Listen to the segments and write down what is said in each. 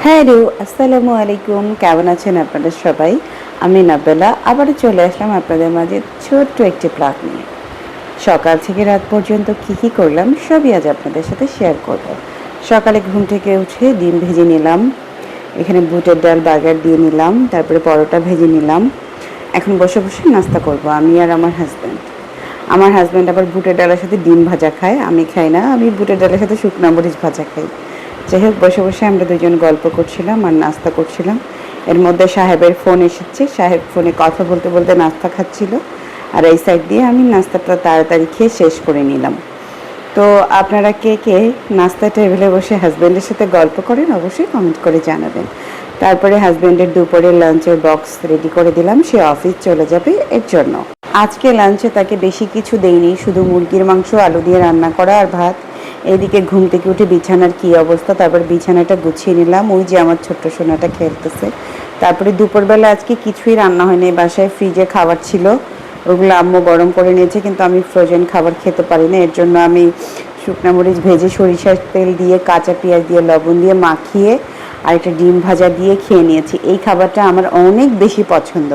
Hello, আসসালামু আলাইকুম। কেমন আছেন আপনারা সবাই? আমি নাবেলা আবারও চলে আসলাম আপনাদের মাঝে ছোট্ট একটি ব্লগ নিয়ে। সকাল থেকে রাত পর্যন্ত কী করলাম সবই আজ আপনাদের সাথে শেয়ার করব। সকালে ঘুম থেকে উঠে ডিম ভেজে নিলাম, এখানে বুটের ডাল বাগার দিয়ে নিলাম, তারপরে পরোটা ভেজে নিলাম। এখন বসে বসে নাস্তা করব আমি আর আমার হাজব্যান্ড। আমার হাজব্যান্ড আবার বুটের ডালের সাথে ডিম ভাজা খায়, আমি খাই না। আমি বুটের ডালের সাথে শুকনো মরিচ ভাজা খাই। যাই হোক, বসে বসে আমরা দুজন গল্প করছিলাম আর নাস্তা করছিলাম। এর মধ্যে সাহেবের ফোন এসেছে, সাহেব ফোনে কথা বলতে বলতে নাস্তা খাচ্ছিল, আর এই সাইড দিয়ে আমি নাস্তাটা তাড়াতাড়ি খেয়ে শেষ করে নিলাম। তো আপনারা কে কে নাস্তা টেবিলে বসে হাজব্যান্ডের সাথে গল্প করেন অবশ্যই কমেন্ট করে জানাবেন। তারপরে হাজব্যান্ডের দুপুরের লাঞ্চের বক্স রেডি করে দিলাম, সে অফিস চলে যাবে এর জন্য। আজকে লাঞ্চে তাকে বেশি কিছু দেইনি, শুধু মুরগির মাংস আলু দিয়ে রান্না করা আর ভাত। এইদিকে ঘুম থেকে উঠে বিছানার কী অবস্থা, তারপর বিছানাটা গুছিয়ে নিলাম। ওই যে আমার ছোট্ট সোনাটা খেলতেছে। তারপরে দুপুরবেলা আজকে কিছুই রান্না হয়নি, বাসায় ফ্রিজে খাবার ছিল, ওগুলো আম্মু গরম করে নিয়েছে, কিন্তু আমি ফ্রোজেন খাবার খেতে পারি না। এর জন্য আমি শুকনো মরিচ ভেজে সরিষার তেল দিয়ে কাঁচা পেঁয়াজ দিয়ে লবণ দিয়ে মাখিয়ে আর একটা ডিম ভাজা দিয়ে খেয়ে নিয়েছি। এই খাবারটা আমার অনেক বেশি পছন্দ।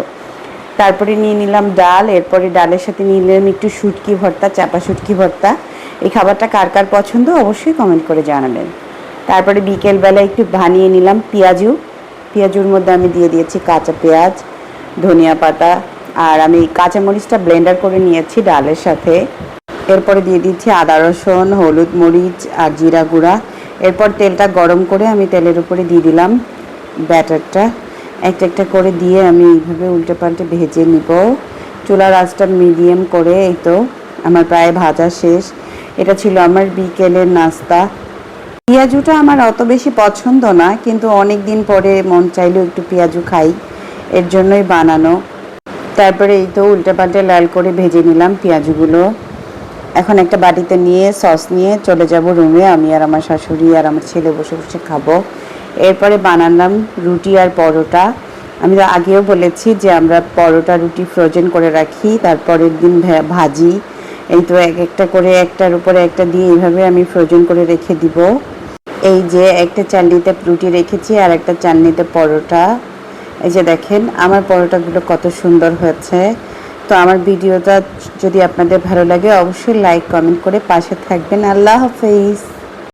তারপরে নিয়ে নিলাম ডাল, এরপরে ডালের সাথে নিয়ে নিলাম একটু শুটকি ভর্তা, চাপা শুটকি ভর্তা। এই খাবারটা কার কার পছন্দ অবশ্যই কমেন্ট করে জানাবেন। তারপরে বিকেলবেলা একটু বানিয়ে নিলাম পেঁয়াজুর মধ্যে আমি দিয়ে দিয়েছি কাঁচা পেঁয়াজ, ধনিয়া পাতা, আর আমি কাঁচামরিচটা ব্লেন্ডার করে নিয়েছি ডালের সাথে। এরপরে দিয়ে দিচ্ছি আদা রসুন, হলুদ মরিচ আর জিরা গুঁড়া। এরপর তেলটা গরম করে আমি তেলের উপরে দিয়ে দিলাম ব্যাটারটা। একটা একটা করে দিয়ে আমি এইভাবে উল্টে পাল্টে ভেজে নিব। চুলার আঁচটা মিডিয়াম করে। এই তো আমার প্রায় ভাজা শেষ। এটা ছিল আমার বিকেলের নাস্তা। পেঁয়াজুটা আমার অত বেশি পছন্দ না, কিন্তু অনেক দিন পরে মন চাইলেও একটু পেঁয়াজু খাই, এর জন্যই বানানো। তারপরে এই তো উল্টে পাল্টে লাল করে ভেজে নিলাম পেঁয়াজগুলো। এখন একটা বাটিতে নিয়ে সস নিয়ে চলে যাব রুমে। আমি আর আমার শাশুড়ি আর আমার ছেলে বসে বসে খাবো। এরপরে বানালাম রুটি আর পরোটা। আমি আগেও বলেছি যে আমরা পরোটা রুটি ফ্রোজেন করে রাখি, তারপরের দিন ভাজি। এই তো এক একটা করে একটার উপরে একটা দিয়ে এইভাবে আমি ফ্রোজেন করে রেখে দিব। এই যে একটা চালনিতে রুটি রেখেছি আর একটা চালনিতে পরোটা। এই যে দেখেন আমার পরোটাগুলো কত সুন্দর হয়েছে। তো আমার ভিডিওটা যদি আপনাদের ভালো লাগে অবশ্যই লাইক কমেন্ট করে পাশে থাকবেন। আল্লাহ হাফেজ।